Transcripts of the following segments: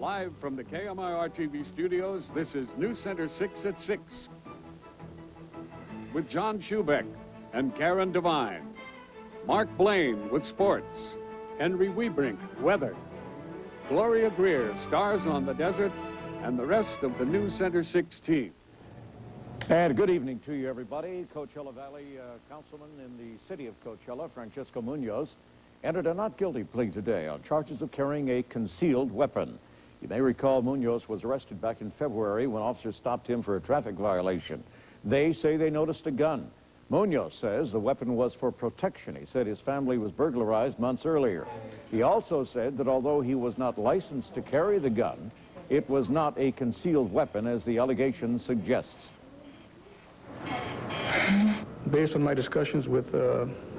Live from the KMIR TV studios, this is News Center 6 at 6 with John Schubeck and Karen Devine, Mark Blaine with sports, Henry Wiebrink, weather, Gloria Greer, stars on the desert, and the rest of the News Center 6 team. And good evening to you, everybody. Coachella Valley councilman in the city of Coachella, Francisco Munoz, entered a not guilty plea today on charges of carrying a concealed weapon. You may recall Munoz was arrested back in February when officers stopped him for a traffic violation. They say they noticed a gun. Munoz says the weapon was for protection. He said his family was burglarized months earlier. He also said that although he was not licensed to carry the gun, it was not a concealed weapon as the allegation suggests. Based on my discussions with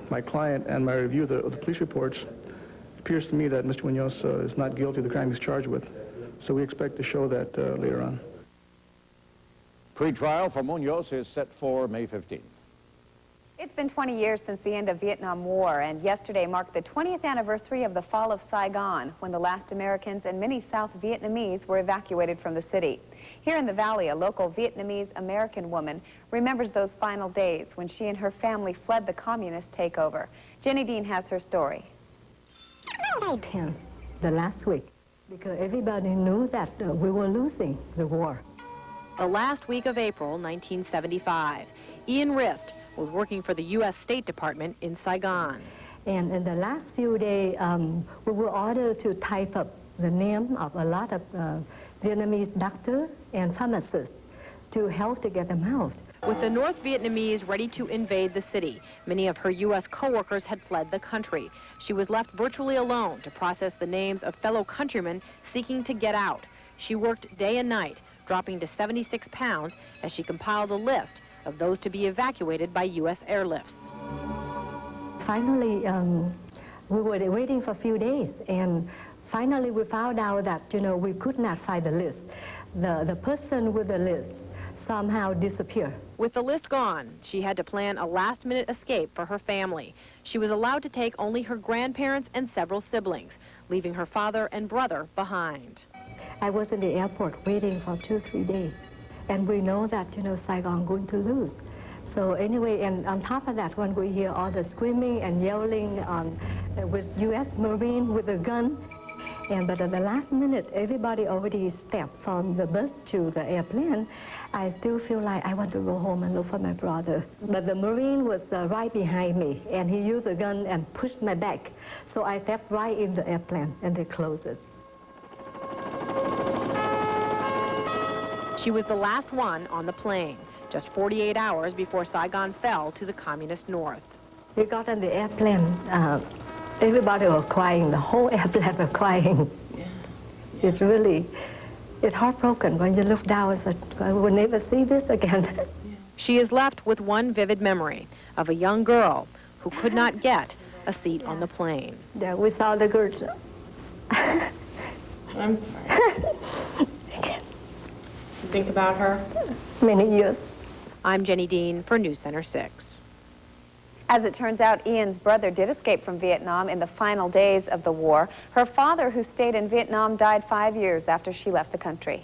my client and my review of the police reports, it appears to me that Mr. Munoz is not guilty of the crime he's charged with. So we expect to show that later on. Pre-trial for Munoz is set for May 15th. It's been 20 years since the end of the Vietnam War, and yesterday marked the 20th anniversary of the fall of Saigon, when the last Americans and many South Vietnamese were evacuated from the city. Here in the valley, a local Vietnamese-American woman remembers those final days when she and her family fled the communist takeover. Jenny Dean has her story. Tense the last week, because everybody knew that we were losing the war. The last week of April 1975, Ian Rist was working for the U.S. State Department in Saigon. And in the last few days, we were ordered to type up the name of a lot of Vietnamese doctors and pharmacists to help to get them out. With the North Vietnamese ready to invade the city, many of her U.S. co-workers had fled the country. She was left virtually alone to process the names of fellow countrymen seeking to get out. She worked day and night, dropping to 76 pounds as she compiled a list of those to be evacuated by U.S. airlifts. Finally, we were waiting for a few days, and finally we found out that, we could not find the list. The person with the list somehow disappeared. With the list gone, she had to plan a last-minute escape for her family. She was allowed to take only her grandparents and several siblings, leaving her father and brother behind. I was in the airport waiting for 2-3 days. And we know that, Saigon going to lose. So anyway, and on top of that, when we hear all the screaming and yelling with U.S. Marine with a gun, but at the last minute, everybody already stepped from the bus to the airplane. I still feel like I want to go home and look for my brother. But the Marine was right behind me, and he used the gun and pushed my back. So I stepped right in the airplane, and they closed it. She was the last one on the plane, just 48 hours before Saigon fell to the communist north. We got on the airplane. Everybody was crying. The whole airplane was crying. Yeah. It's heartbroken when you look down and say, I will never see this again. Yeah. She is left with one vivid memory of a young girl who could not get a seat on the plane. Yeah, we saw the girl. I'm sorry. Do you think about her? Many years. I'm Jenny Dean for News Center 6. As it turns out, Ian's brother did escape from Vietnam in the final days of the war. Her father, who stayed in Vietnam, died 5 years after she left the country.